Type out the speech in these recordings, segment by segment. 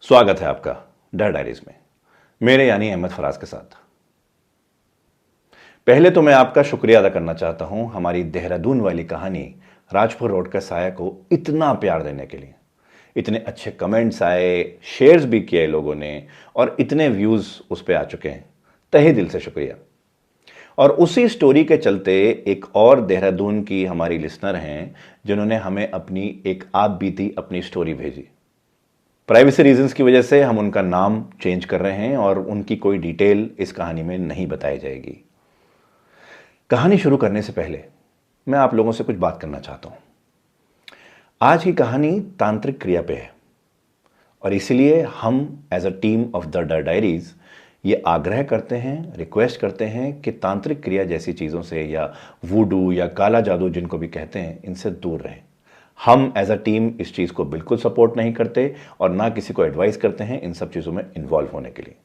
स्वागत है आपका डर डायरीज में, मेरे यानी अहमद फराज के साथ। पहले तो मैं आपका शुक्रिया अदा करना चाहता हूं हमारी देहरादून वाली कहानी राजपुर रोड का साया को इतना प्यार देने के लिए। इतने अच्छे कमेंट्स आए, शेयर्स भी किए लोगों ने और इतने व्यूज उस पर आ चुके हैं। तहे दिल से शुक्रिया। और उसी स्टोरी के चलते एक और देहरादून की हमारी लिसनर हैं जिन्होंने हमें अपनी एक आप बीती अपनी स्टोरी भेजी। प्राइवेसी रीजंस की वजह से हम उनका नाम चेंज कर रहे हैं और उनकी कोई डिटेल इस कहानी में नहीं बताई जाएगी। कहानी शुरू करने से पहले मैं आप लोगों से कुछ बात करना चाहता हूं। आज की कहानी तांत्रिक क्रिया पे है और इसीलिए हम as a team of the Darr diaries ये आग्रह करते हैं, रिक्वेस्ट करते हैं कि तांत्रिक क्रिया जैसी चीज़ों से या वूडू या काला जादू जिनको भी कहते हैं, इनसे दूर रहें। हम एज अ टीम इस चीज़ को बिल्कुल सपोर्ट नहीं करते और ना किसी को एडवाइस करते हैं इन सब चीज़ों में इन्वॉल्व होने के लिए।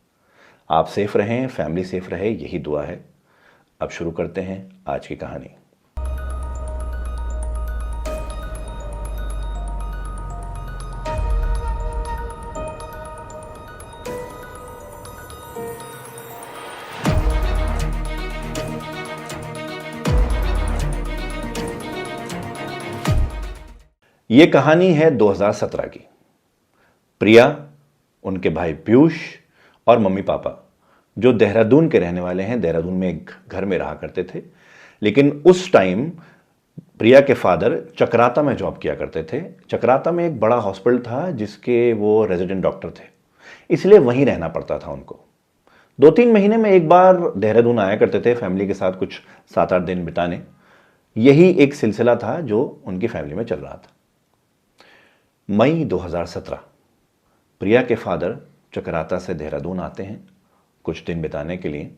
आप सेफ रहें, फैमिली सेफ रहे, यही दुआ है। अब शुरू करते हैं आज की कहानी। यह कहानी है 2017 की। प्रिया, उनके भाई पीयूष और मम्मी पापा जो देहरादून के रहने वाले हैं, देहरादून में एक घर में रहा करते थे। लेकिन उस टाइम प्रिया के फादर चक्राता में जॉब किया करते थे। चक्राता में एक बड़ा हॉस्पिटल था जिसके वो रेजिडेंट डॉक्टर थे, इसलिए वहीं रहना पड़ता था उनको। 2-3 महीने में एक बार देहरादून आया करते थे फैमिली के साथ कुछ 7-8 दिन बिताने। यही एक सिलसिला था जो उनकी फैमिली में चल रहा था। मई 2017 प्रिया के फादर चक्राता से देहरादून आते हैं कुछ दिन बिताने के लिए।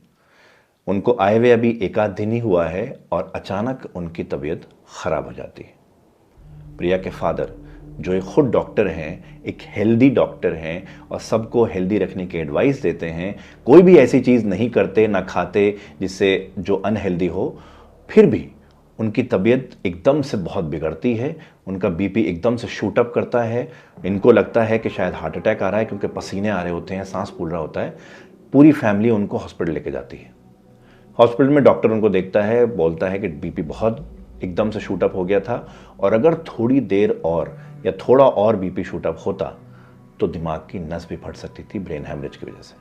उनको आए हुए अभी 1 आध दिन ही हुआ है और अचानक उनकी तबीयत खराब हो जाती है। प्रिया के फादर जो एक खुद डॉक्टर हैं, एक हेल्दी डॉक्टर हैं और सबको हेल्दी रखने की एडवाइस देते हैं, कोई भी ऐसी चीज़ नहीं करते ना खाते जिससे जो अनहेल्दी हो, फिर भी उनकी तबीयत एकदम से बहुत बिगड़ती है। उनका बीपी एकदम से शूट अप करता है। इनको लगता है कि शायद हार्ट अटैक आ रहा है क्योंकि पसीने आ रहे होते हैं, सांस फूल रहा होता है। पूरी फैमिली उनको हॉस्पिटल लेके जाती है। हॉस्पिटल में डॉक्टर उनको देखता है, बोलता है कि बीपी बहुत एकदम से शूट अप हो गया था और अगर थोड़ी देर और या थोड़ा और बीपी शूट अप होता तो दिमाग की नस भी फट सकती थी ब्रेन हैमरेज की वजह से।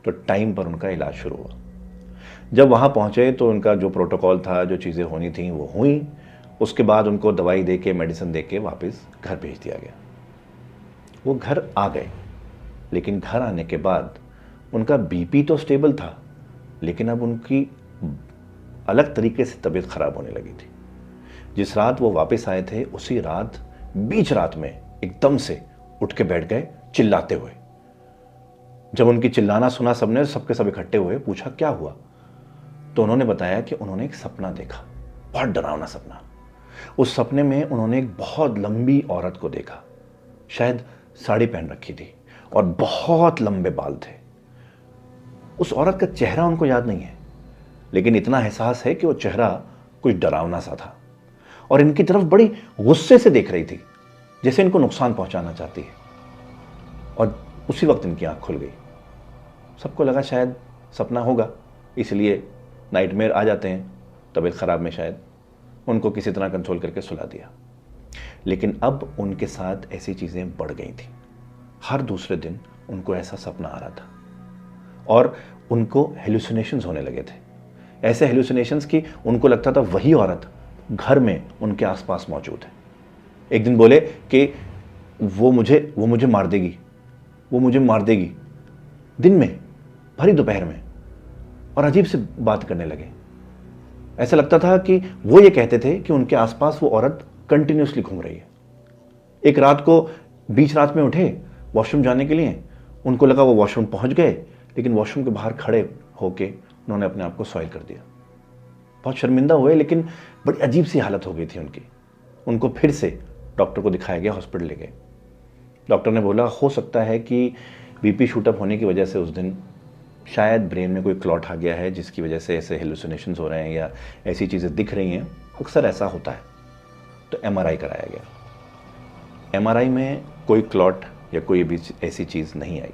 तो टाइम पर उनका इलाज शुरू हुआ। जब वहाँ पहुँचे तो उनका जो प्रोटोकॉल था, जो चीज़ें होनी थी वो हुई। उसके बाद उनको दवाई दे के, मेडिसिन दे के वापस घर भेज दिया गया। वो घर आ गए, लेकिन घर आने के बाद उनका बीपी तो स्टेबल था, लेकिन अब उनकी अलग तरीके से तबीयत खराब होने लगी थी। जिस रात वो वापस आए थे उसी रात बीच रात में एकदम से उठ के बैठ गए चिल्लाते हुए। जब उनकी चिल्लाना सुना सबने, सबके सब इकट्ठे हुए, पूछा क्या हुआ, तो उन्होंने बताया कि उन्होंने एक सपना देखा, बहुत डरावना सपना। उस सपने में उन्होंने एक बहुत लंबी औरत को देखा, शायद साड़ी पहन रखी थी और बहुत लंबे बाल थे। उस औरत का चेहरा उनको याद नहीं है, लेकिन इतना एहसास है कि वो चेहरा कुछ डरावना सा था और इनकी तरफ बड़ी गुस्से से देख रही थी, जैसे इनको नुकसान पहुंचाना चाहती है। और उसी वक्त इनकी आंख खुल गई। सबको लगा शायद सपना होगा, इसलिए नाइटमेयर आ जाते हैं तबीयत खराब में, शायद उनको किसी तरह कंट्रोल करके सुला दिया। लेकिन अब उनके साथ ऐसी चीज़ें बढ़ गई थी। हर दूसरे दिन उनको ऐसा सपना आ रहा था और उनको हेलुसिनेशंस होने लगे थे। ऐसे हेलुसिनेशंस कि उनको लगता था वही औरत घर में उनके आसपास मौजूद है। एक दिन बोले कि वो मुझे मार देगी, वो मुझे मार देगी, दिन में, भरी दोपहर में। और अजीब से बात करने लगे। ऐसा लगता था कि वो ये कहते थे कि उनके आसपास वो औरत कंटिन्यूसली घूम रही है। एक रात को बीच रात में उठे वॉशरूम जाने के लिए, उनको लगा वो वॉशरूम पहुंच गए, लेकिन वॉशरूम के बाहर खड़े होके उन्होंने अपने आप को सॉइल कर दिया। बहुत शर्मिंदा हुए, लेकिन बड़ी अजीब सी हालत हो गई थी उनकी। उनको फिर से डॉक्टर को दिखाया गया, हॉस्पिटल ले गए। डॉक्टर ने बोला हो सकता है कि बीपी शूटअप होने की वजह से उस दिन शायद ब्रेन में कोई क्लॉट आ गया है, जिसकी वजह से ऐसे हेलुसिनेशंस हो रहे हैं या ऐसी चीज़ें दिख रही हैं। अक्सर ऐसा होता है। तो एमआरआई कराया गया। एमआरआई में कोई क्लॉट या कोई भी ऐसी चीज़ नहीं आई।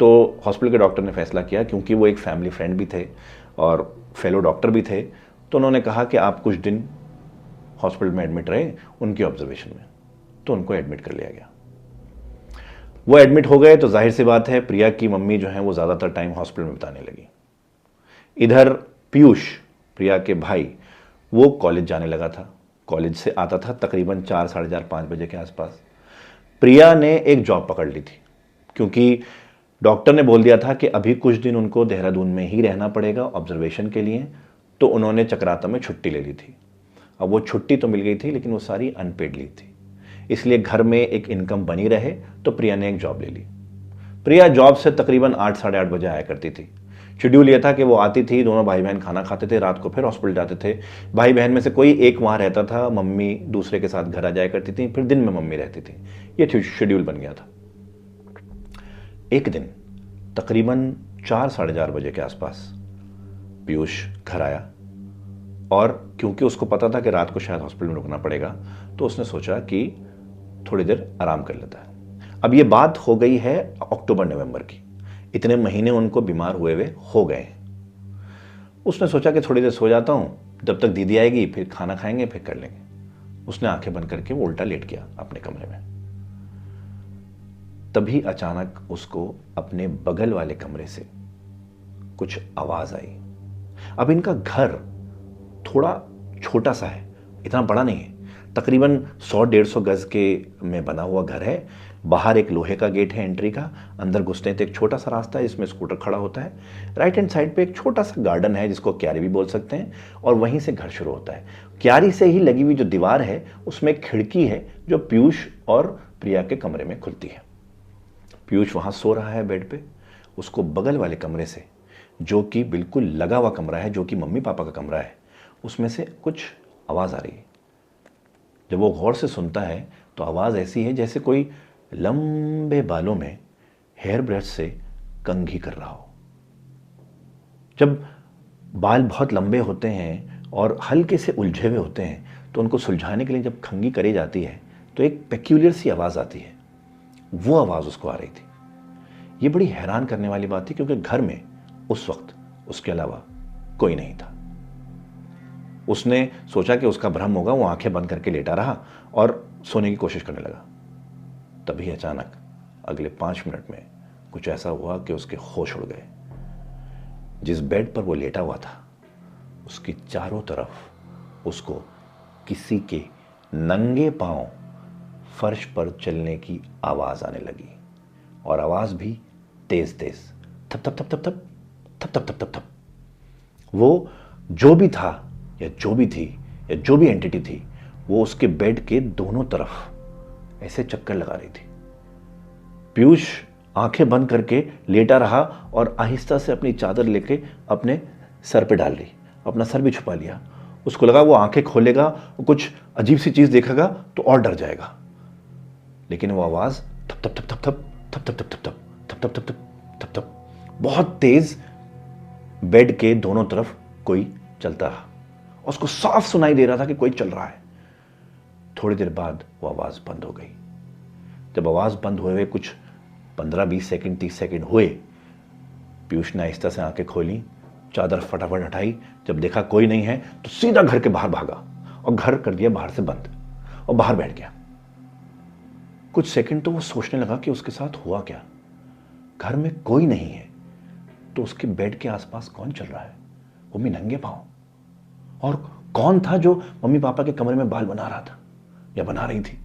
तो हॉस्पिटल के डॉक्टर ने फैसला किया, क्योंकि वो एक फैमिली फ्रेंड भी थे और फेलो डॉक्टर भी थे, तो उन्होंने कहा कि आप कुछ दिन हॉस्पिटल में एडमिट रहे उनकी ऑब्जर्वेशन में। तो उनको एडमिट कर लिया गया। वो एडमिट हो गए तो जाहिर सी बात है प्रिया की मम्मी जो है वो ज़्यादातर टाइम हॉस्पिटल में बिताने लगी। इधर पीयूष, प्रिया के भाई, वो कॉलेज जाने लगा था। कॉलेज से आता था तकरीबन 4, साढ़े 4, 5 बजे के आसपास। प्रिया ने एक जॉब पकड़ ली थी, क्योंकि डॉक्टर ने बोल दिया था कि अभी कुछ दिन उनको देहरादून में ही रहना पड़ेगा ऑब्जर्वेशन के लिए। तो उन्होंने चक्राता में छुट्टी ले ली थी। अब वो छुट्टी तो मिल गई थी, लेकिन वो सारी अनपेड लीव थी, इसलिए घर में एक इनकम बनी रहे तो प्रिया ने एक जॉब ले ली। प्रिया जॉब से तकरीबन 8, साढ़े 8 बजे आया करती थी। शेड्यूल ये था कि वो आती थी, दोनों भाई बहन खाना खाते थे, रात को फिर हॉस्पिटल जाते थे। भाई बहन में से कोई एक वहाँ रहता था, मम्मी दूसरे के साथ घर आ जाया करती थी, फिर दिन में मम्मी रहती थी। ये शेड्यूल बन गया था। एक दिन तकरीबन 4, साढ़े 4 बजे के आसपास पीयूष घर आया, और क्योंकि उसको पता था कि रात को शायद हॉस्पिटल में रुकना पड़ेगा, तो उसने सोचा कि थोड़ी देर आराम कर लेता है। अब ये बात हो गई है अक्टूबर नवंबर की, इतने महीने उनको बीमार हुए हुए हो गए। उसने सोचा कि थोड़ी देर सो जाता हूँ, जब तक दीदी आएगी फिर खाना खाएंगे, फिर कर लेंगे। उसने आंखें बंद करके वो उल्टा लेट गया अपने कमरे में। तभी अचानक उसको अपने बगल वाले कमरे से कुछ आवाज आई। अब इनका घर थोड़ा छोटा सा है, इतना बड़ा नहीं है, तकरीबन 100-150 गज के में बना हुआ घर है। बाहर एक लोहे का गेट है एंट्री का, अंदर घुसते तो एक छोटा सा रास्ता है जिसमें स्कूटर खड़ा होता है। राइट हैंड साइड पे एक छोटा सा गार्डन है जिसको क्यारी भी बोल सकते हैं, और वहीं से घर शुरू होता है। क्यारी से ही लगी हुई जो दीवार है उसमें एक खिड़की है जो पीयूष और प्रिया के कमरे में खुलती है। पीयूष वहां सो रहा है बेड पे, उसको बगल वाले कमरे से, जो कि बिल्कुल लगा हुआ कमरा है, जो कि मम्मी पापा का कमरा है, उसमें से कुछ आवाज़ आ रही है। जब वो गौर से सुनता है तो आवाज़ ऐसी है जैसे कोई लंबे बालों में हेयर ब्रश से कंघी कर रहा हो। जब बाल बहुत लंबे होते हैं और हल्के से उलझे हुए होते हैं, तो उनको सुलझाने के लिए जब कंघी करी जाती है तो एक पेक्यूलियर सी आवाज़ आती है। वो आवाज़ उसको आ रही थी। ये बड़ी हैरान करने वाली बात थी, क्योंकि घर में उस वक्त उसके अलावा कोई नहीं था। उसने सोचा कि उसका भ्रम होगा, वो आंखें बंद करके लेटा रहा और सोने की कोशिश करने लगा। तभी अचानक अगले 5 मिनट में कुछ ऐसा हुआ कि उसके होश उड़ गए। जिस बेड पर वो लेटा हुआ था उसकी चारों तरफ उसको किसी के नंगे पांव फर्श पर चलने की आवाज आने लगी, और आवाज भी तेज तेज, थप थप थप थप थप थप थप थप थप थप। वो जो भी था या जो भी थी या जो भी एंटिटी थी, वो उसके बेड के दोनों तरफ ऐसे चक्कर लगा रही थी। पीयूष आंखें बंद करके लेटा रहा और आहिस्ता से अपनी चादर लेके अपने सर पे डाल ली, अपना सर भी छुपा लिया। उसको लगा वो आंखें खोलेगा, वो कुछ अजीब सी चीज देखेगा तो और डर जाएगा। लेकिन वो आवाज थप थप थप थप थप थप थप थप थप थप थप थप थप थप थप बहुत तेज बेड के दोनों तरफ कोई चलता रहा, और उसको साफ सुनाई दे रहा था कि कोई चल रहा है। थोड़ी देर बाद वो आवाज बंद हो गई। जब आवाज बंद हुए कुछ 15-20 सेकंड 30 सेकंड हुए, पीयूष ने आहिस्ता से आंखें खोली, चादर फटाफट हटाई। जब देखा कोई नहीं है तो सीधा घर के बाहर भागा और घर कर दिया बाहर से बंद, और बाहर बैठ गया। कुछ सेकंड तो वो सोचने लगा कि उसके साथ हुआ क्या। घर में कोई नहीं है तो उसके बेड के आसपास कौन चल रहा है, वो भी नंगे पांव, और कौन था जो मम्मी पापा के कमरे में बाल बना रहा था या बना रही थी।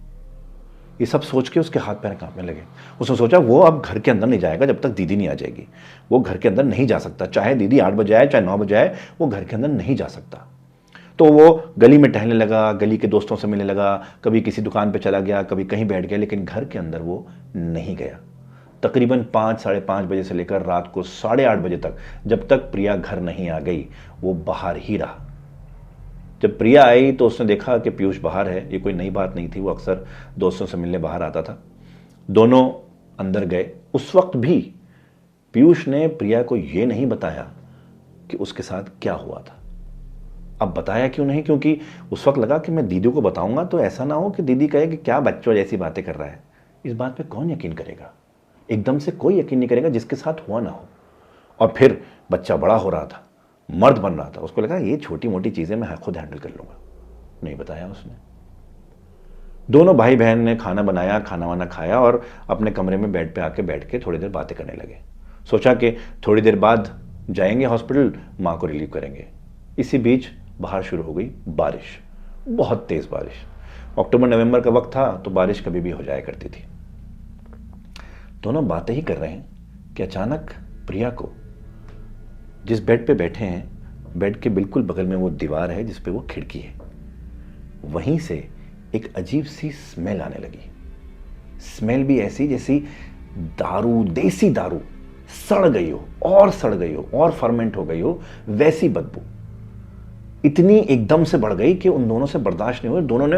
ये सब सोच के उसके हाथ पैर कांपने लगे। उसने सोचा वो अब घर के अंदर नहीं जाएगा जब तक दीदी नहीं आ जाएगी। वो घर के अंदर नहीं जा सकता, चाहे दीदी 8 बजे आए चाहे 9 बजे आए, वो घर के अंदर नहीं जा सकता। तो वो गली में टहलने लगा, गली के दोस्तों से मिलने लगा, कभी किसी दुकान पे चला गया, कभी कहीं बैठ गया, लेकिन घर के अंदर वो नहीं गया। तकरीबन 5, साढ़े 5 बजे से लेकर रात को 8:30 बजे तक, जब तक प्रिया घर नहीं आ गई, वो बाहर ही रहा। जब प्रिया आई तो उसने देखा कि पीयूष बाहर है। ये कोई नई बात नहीं थी, वो अक्सर दोस्तों से मिलने बाहर आता था। दोनों अंदर गए। उस वक्त भी पीयूष ने प्रिया को यह नहीं बताया कि उसके साथ क्या हुआ था। अब बताया क्यों नहीं? क्योंकि उस वक्त लगा कि मैं दीदी को बताऊंगा तो ऐसा ना हो कि दीदी कहे कि क्या बच्चों जैसी बातें कर रहा है, इस बात पे कौन यकीन करेगा? एकदम से कोई यकीन नहीं करेगा जिसके साथ हुआ ना हो। और फिर बच्चा बड़ा हो रहा था, मर्द बन रहा था, उसको लगा ये छोटी मोटी चीज़ें मैं खुद हैंडल कर लूँगा। नहीं बताया उसने। दोनों भाई बहन ने खाना बनाया, खाना वाना खाया और अपने कमरे में बेड पे आके बैठ के थोड़ी देर बातें करने लगे। सोचा कि थोड़ी देर बाद जाएंगे हॉस्पिटल, माँ को रिलीव करेंगे। इसी बीच बाहर शुरू हो गई बारिश, बहुत तेज़ बारिश। अक्टूबर नवंबर का वक्त था तो बारिश कभी भी हो जाया करती थी। दोनों बातें ही कर रहे हैं कि अचानक प्रिया को, जिस बेड पे बैठे हैं, बेड के बिल्कुल बगल में वो दीवार है जिस पे वो खिड़की है, वहीं से एक अजीब सी स्मेल आने लगी। स्मेल भी ऐसी जैसी दारू, देसी दारू सड़ गई हो और सड़ गई हो और फर्मेंट हो गई हो, वैसी बदबू इतनी एकदम से बढ़ गई कि उन दोनों से बर्दाश्त नहीं हुई। दोनों ने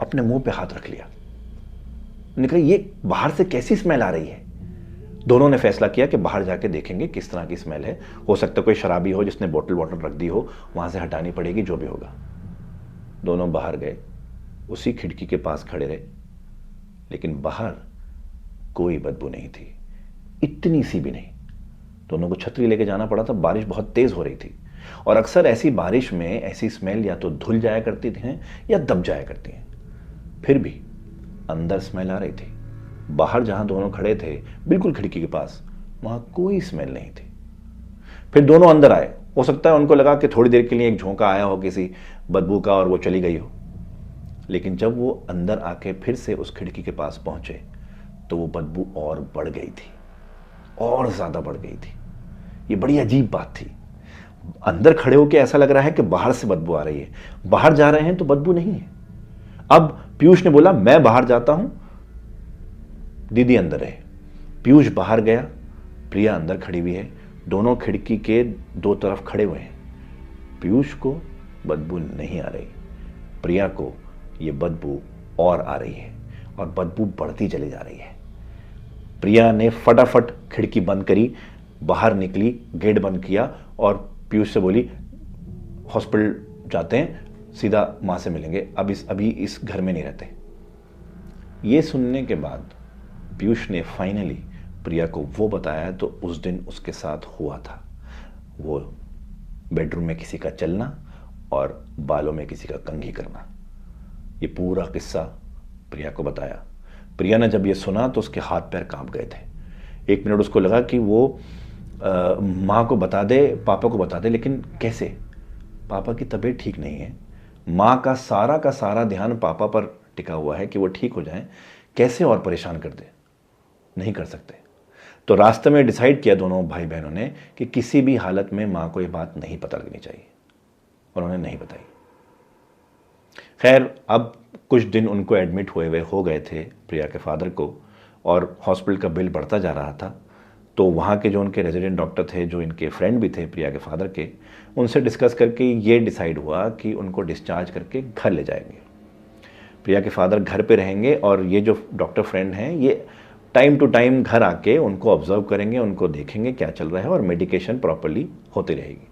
अपने मुंह पे हाथ रख लिया। निकला ये बाहर से कैसी स्मेल आ रही है। दोनों ने फैसला किया कि बाहर जाके देखेंगे किस तरह की स्मेल है। हो सकता है कोई शराबी हो जिसने बोतल रख दी हो, वहां से हटानी पड़ेगी, जो भी होगा। दोनों बाहर गए, उसी खिड़की के पास खड़े रहे, लेकिन बाहर कोई बदबू नहीं थी, इतनी सी भी नहीं। दोनों को छतरी लेके जाना पड़ा था, बारिश बहुत तेज हो रही थी और अक्सर ऐसी बारिश में ऐसी स्मेल या तो धुल जाया करती थी या दब जाया करती हैं। फिर भी अंदर स्मेल आ रही थी। बाहर जहां दोनों खड़े थे, बिल्कुल खिड़की के पास, वहां कोई स्मेल नहीं थी। फिर दोनों अंदर आए। हो सकता है उनको लगा कि थोड़ी देर के लिए एक झोंका आया हो किसी बदबू का और वो चली गई हो, लेकिन जब वो अंदर आके फिर से उस खिड़की के पास पहुंचे तो वो बदबू और बढ़ गई थी, और ज्यादा बढ़ गई थी। ये बड़ी अजीब बात थी। अंदर खड़े होकर ऐसा लग रहा है कि बाहर से बदबू आ रही है, बाहर जा रहे हैं तो बदबू नहीं है। अब पीयूष ने बोला मैं बाहर जाता हूं, दीदी अंदर रहे। पीयूष बाहर गया, प्रिया अंदर खड़ी हुई है। दोनों खिड़की के दो तरफ खड़े हुए हैं। पीयूष को बदबू नहीं आ रही, प्रिया को यह बदबू और आ रही है और बदबू बढ़ती चली जा रही है। प्रिया ने फटाफट खिड़की बंद करी, बाहर निकली, गेट बंद किया और पीयूष से बोली हॉस्पिटल जाते हैं, सीधा मां से मिलेंगे, अभी इस घर में नहीं रहते। ये सुनने के बाद पीयूष ने फाइनली प्रिया को वो बताया तो उस दिन उसके साथ हुआ था। वो बेडरूम में किसी का चलना और बालों में किसी का कंघी करना। ये पूरा किस्सा प्रिया को बताया। प्रिया ने जब ये सुना तो उसके हाथ पैर कांप गए थे। एक मिनट उसको लगा कि वो माँ को बता दे, पापा को बता दे, लेकिन कैसे? पापा की तबीयत ठीक नहीं है, माँ का सारा ध्यान पापा पर टिका हुआ है कि वो ठीक हो जाएं, कैसे और परेशान कर दे? नहीं कर सकते। तो रास्ते में डिसाइड किया दोनों भाई बहनों ने कि किसी भी हालत में माँ को ये बात नहीं पता लगनी चाहिए, और उन्होंने नहीं बताई। खैर, अब कुछ दिन उनको एडमिट हुए हुए हो गए थे प्रिया के फादर को, और हॉस्पिटल का बिल बढ़ता जा रहा था। तो वहाँ के जो उनके रेजिडेंट डॉक्टर थे, जो इनके फ्रेंड भी थे प्रिया के फादर के, उनसे डिस्कस करके ये डिसाइड हुआ कि उनको डिस्चार्ज करके घर ले जाएंगे। प्रिया के फादर घर पे रहेंगे और ये जो डॉक्टर फ्रेंड हैं ये टाइम टू टाइम घर आके उनको ऑब्जर्व करेंगे, उनको देखेंगे क्या चल रहा है और मेडिकेशन प्रॉपर्ली होती रहेगी।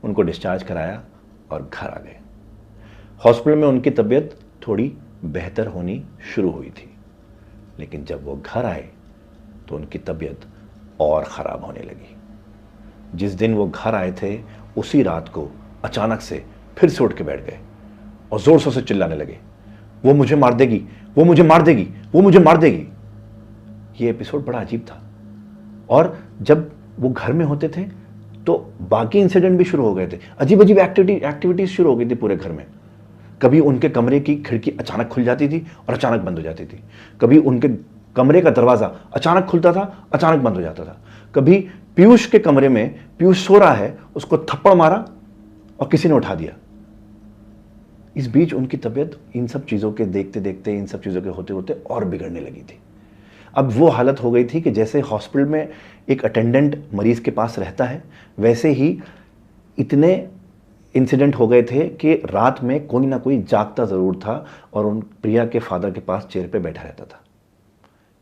उनको डिस्चार्ज कराया और घर आ गए। हॉस्पिटल में उनकी तबीयत थोड़ी बेहतर होनी शुरू हुई थी, लेकिन जब वो घर आए तो उनकी तबीयत और ख़राब होने लगी। जिस दिन वो घर आए थे उसी रात को अचानक से फिर से उठ के बैठ गए और ज़ोर से चिल्लाने लगे, वो मुझे मार देगी, वो मुझे मार देगी, वो मुझे मार देगी। ये एपिसोड बड़ा अजीब था। और जब वो घर में होते थे तो बाकी इंसिडेंट भी शुरू हो गए थे। अजीब अजीब एक्टिविटीज शुरू हो गई थी पूरे घर में। कभी उनके कमरे की खिड़की अचानक खुल जाती थी और अचानक बंद हो जाती थी। कभी उनके कमरे का दरवाजा अचानक खुलता था, अचानक बंद हो जाता था। कभी पीयूष के कमरे में पीयूष सो रहा है, उसको थप्पड़ मारा और किसी ने उठा दिया। इस बीच उनकी तबीयत इन सब चीज़ों के देखते देखते, इन सब चीज़ों के होते होते और बिगड़ने लगी थी। अब वो हालत हो गई थी कि जैसे हॉस्पिटल में एक अटेंडेंट मरीज के पास रहता है, वैसे ही इतने इंसिडेंट हो गए थे कि रात में कोई ना कोई जागता ज़रूर था और उन प्रिया के फादर के पास चेयर पे बैठा रहता था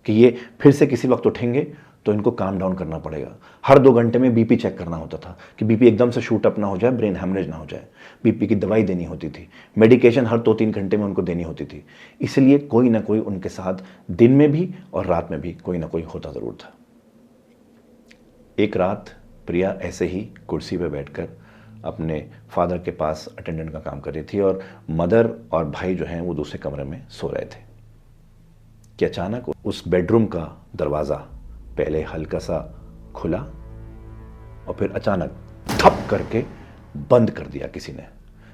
कि ये फिर से किसी वक्त उठेंगे तो इनको काम डाउन करना पड़ेगा। हर 2 घंटे में बीपी चेक करना होता था कि बीपी एकदम से शूट अप ना हो जाए, ब्रेन हैमरेज ना हो जाए। बीपी की दवाई देनी होती थी, मेडिकेशन हर 2-3 घंटे में उनको देनी होती थी। इसलिए कोई ना कोई उनके साथ दिन में भी और रात में भी कोई ना कोई होता ज़रूर था। एक रात प्रिया ऐसे ही कुर्सी पर बैठकर अपने फादर के पास अटेंडेंट का काम कर रही थी और मदर और भाई जो हैं वो दूसरे कमरे में सो रहे थे कि अचानक उस बेडरूम का दरवाज़ा पहले हल्का सा खुला और फिर अचानक थप करके बंद कर दिया किसी ने,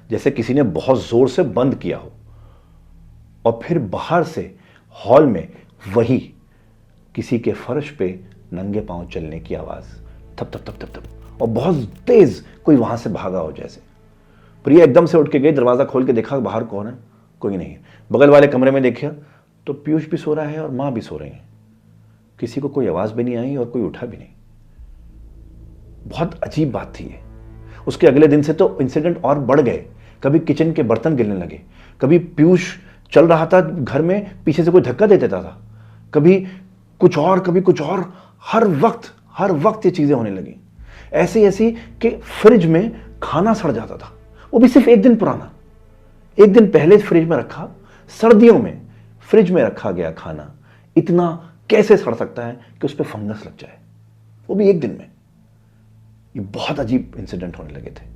जैसे किसी ने बहुत ज़ोर से बंद किया हो। और फिर बाहर से हॉल में वही किसी के फर्श पे नंगे पांव चलने की आवाज़, थप थप थप थप थप, और बहुत तेज कोई वहां से भागा हो जैसे। प्रिया एकदम से उठ के गई, दरवाजा खोल के देखा बाहर कौन है, कोई नहीं है। बगल वाले कमरे में देखा तो पीयूष भी सो रहा है और मां भी सो रही है। किसी को कोई आवाज भी नहीं आई और कोई उठा भी नहीं। बहुत अजीब बात थी ये। उसके अगले दिन से तो इंसिडेंट और बढ़ गए। कभी किचन के बर्तन गिरने लगे, कभी पीयूष चल रहा था घर में, पीछे से कोई धक्का दे देता था, कभी कुछ और कभी कुछ और। हर वक्त ये चीजें होने लगी। ऐसी ऐसी कि फ्रिज में खाना सड़ जाता था, वो भी सिर्फ 1 दिन पुराना। 1 दिन पहले फ्रिज में रखा, सर्दियों में फ्रिज में रखा गया खाना इतना कैसे सड़ सकता है कि उस पर फंगस लग जाए, वो भी 1 दिन में। ये बहुत अजीब इंसिडेंट होने लगे थे।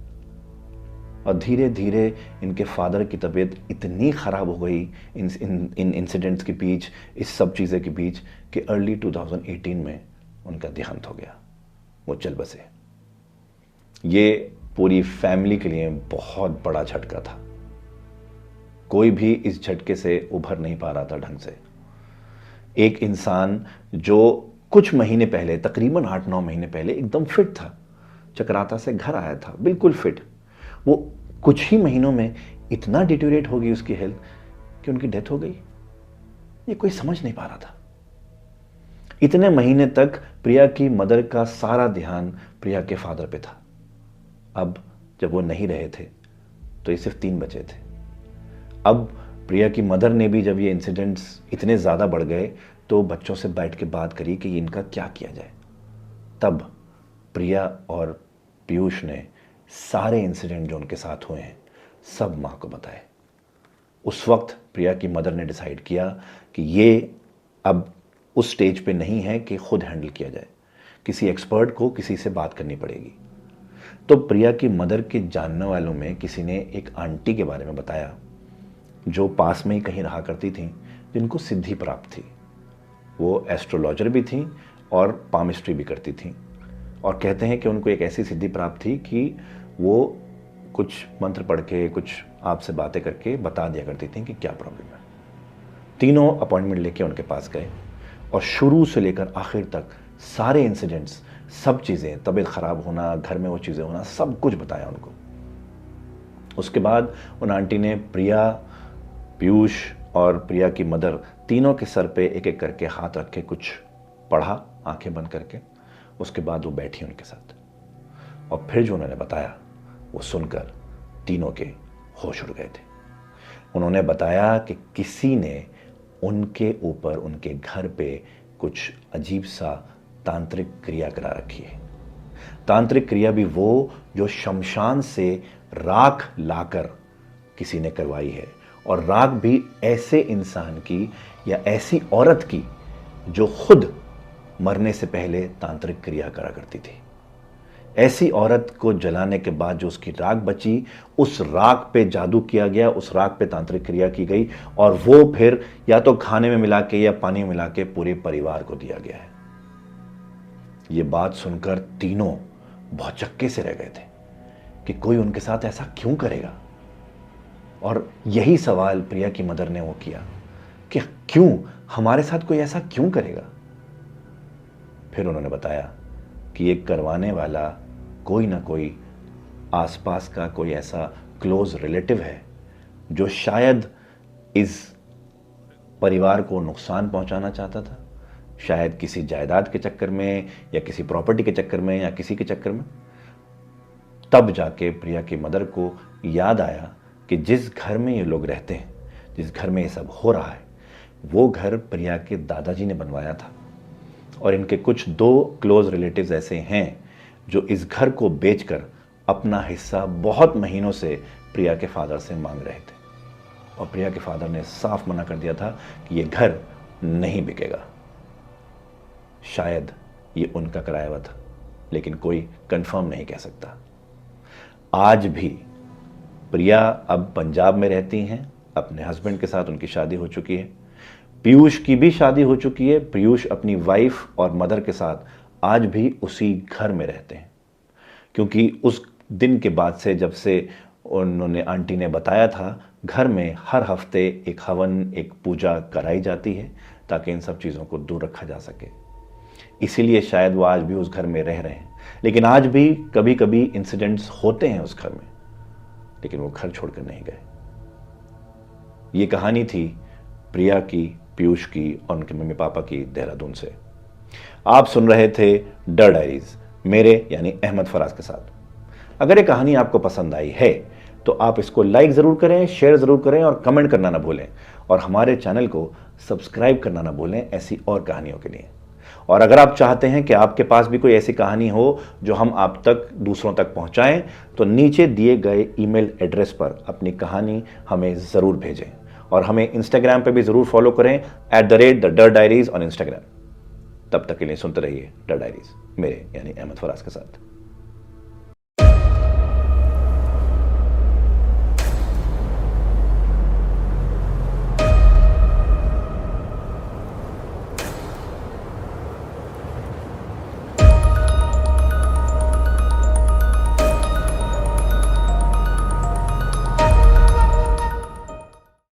और धीरे धीरे इनके फादर की तबीयत इतनी खराब हो गई इन इंसिडेंट्स के बीच, इस सब चीज़ें के बीच, कि अर्ली 2018 में उनका देहांत हो गया। वो चल बसे। ये पूरी फैमिली के लिए बहुत बड़ा झटका था। कोई भी इस झटके से उभर नहीं पा रहा था ढंग से। एक इंसान जो कुछ महीने पहले, तकरीबन 8-9 महीने पहले एकदम फिट था, चक्राता से घर आया था बिल्कुल फिट, वो कुछ ही महीनों में इतना डिटेरियोरेट हो गई उसकी हेल्थ कि उनकी डेथ हो गई। ये कोई समझ नहीं पा रहा था। इतने महीने तक प्रिया की मदर का सारा ध्यान प्रिया के फादर पे था। अब जब वो नहीं रहे थे तो ये सिर्फ 3 बचे थे। अब प्रिया की मदर ने भी, जब ये इंसिडेंट्स इतने ज़्यादा बढ़ गए, तो बच्चों से बैठ के बात करी कि इनका क्या किया जाए। तब प्रिया और पीयूष ने सारे इंसिडेंट जो उनके साथ हुए हैं सब माँ को बताए। उस वक्त प्रिया की मदर ने डिसाइड किया कि ये अब उस स्टेज पे नहीं है कि खुद हैंडल किया जाए, किसी एक्सपर्ट को किसी से बात करनी पड़ेगी। तो प्रिया की मदर के जानने वालों में किसी ने एक आंटी के बारे में बताया जो पास में ही कहीं रहा करती थी, जिनको सिद्धि प्राप्त थी। वो एस्ट्रोलॉजर भी थी और पामिस्ट्री भी करती थी, और कहते हैं कि उनको एक ऐसी सिद्धि प्राप्त थी कि वो कुछ मंत्र पढ़ के, कुछ आपसे बातें करके बता दिया करती थी कि क्या प्रॉब्लम है। तीनों अपॉइंटमेंट लेके उनके पास गए और शुरू से लेकर आखिर तक सारे इंसिडेंट्स, सब चीज़ें, तबीयत ख़राब होना, घर में वो चीज़ें होना, सब कुछ बताया उनको। उसके बाद उन आंटी ने प्रिया, पीयूष और प्रिया की मदर तीनों के सर पे एक एक करके हाथ रख के कुछ पढ़ा, आंखें बंद करके। उसके बाद वो बैठी उनके साथ, और फिर जो उन्होंने बताया वो सुनकर तीनों के होश उड़ गए थे। उन्होंने बताया कि किसी ने उनके ऊपर, उनके घर पे कुछ अजीब सा तांत्रिक क्रिया करा रखी है। तांत्रिक क्रिया भी वो जो शमशान से राख लाकर किसी ने करवाई है, और राख भी ऐसे इंसान की या ऐसी औरत की जो खुद मरने से पहले तांत्रिक क्रिया करा करती थी। ऐसी औरत को जलाने के बाद जो उसकी राख बची, उस राख पे जादू किया गया, उस राख पे तांत्रिक क्रिया की गई, और वो फिर या तो खाने में मिला के या पानी में मिला के पूरे परिवार को दिया गया है। ये बात सुनकर तीनों बहुत चक्के से रह गए थे कि कोई उनके साथ ऐसा क्यों करेगा। और यही सवाल प्रिया की मदर ने वो किया कि क्यों, हमारे साथ कोई ऐसा क्यों करेगा। फिर उन्होंने बताया कि ये करवाने वाला कोई ना कोई आसपास का कोई ऐसा क्लोज रिलेटिव है जो शायद इस परिवार को नुकसान पहुंचाना चाहता था, शायद किसी जायदाद के चक्कर में या किसी प्रॉपर्टी के चक्कर में या किसी के चक्कर में। तब जाके प्रिया की मदर को याद आया कि जिस घर में ये लोग रहते हैं, जिस घर में ये सब हो रहा है, वो घर प्रिया के दादाजी ने बनवाया था, और इनके कुछ 2 क्लोज रिलेटिव्स ऐसे हैं जो इस घर को बेचकर अपना हिस्सा बहुत महीनों से प्रिया के फादर से मांग रहे थे, और प्रिया के फादर ने साफ मना कर दिया था कि ये घर नहीं बिकेगा। शायद ये उनका कराया हुआ था, लेकिन कोई कंफर्म नहीं कह सकता। आज भी प्रिया अब पंजाब में रहती हैं, अपने हस्बैंड के साथ उनकी शादी हो चुकी है। पीयूष की भी शादी हो चुकी है। पीयूष अपनी वाइफ और मदर के साथ आज भी उसी घर में रहते हैं, क्योंकि उस दिन के बाद से, जब से उन्होंने आंटी ने बताया था, घर में हर हफ्ते एक हवन, एक पूजा कराई जाती है ताकि इन सब चीज़ों को दूर रखा जा सके। इसीलिए शायद वो आज भी उस घर में रह रहे हैं। लेकिन आज भी कभी कभी इंसिडेंट्स होते हैं उस घर में, लेकिन वो घर छोड़कर नहीं गए। ये कहानी थी प्रिया की, पीयूष की और उनके मम्मी पापा की देहरादून से। आप सुन रहे थे डर डायरीज, मेरे यानी अहमद फराज के साथ। अगर ये कहानी आपको पसंद आई है तो आप इसको लाइक ज़रूर करें, शेयर ज़रूर करें और कमेंट करना ना भूलें, और हमारे चैनल को सब्सक्राइब करना ना भूलें ऐसी और कहानियों के लिए। और अगर आप चाहते हैं कि आपके पास भी कोई ऐसी कहानी हो जो हम आप तक, दूसरों तक पहुंचाएं, तो नीचे दिए गए ईमेल एड्रेस पर अपनी कहानी हमें ज़रूर भेजें। और हमें इंस्टाग्राम पे भी ज़रूर फॉलो करें @the डर डायरीज ऑन इंस्टाग्राम। तब तक के लिए सुनते रहिए डर डायरीज, मेरे यानी अहमद फराज के साथ।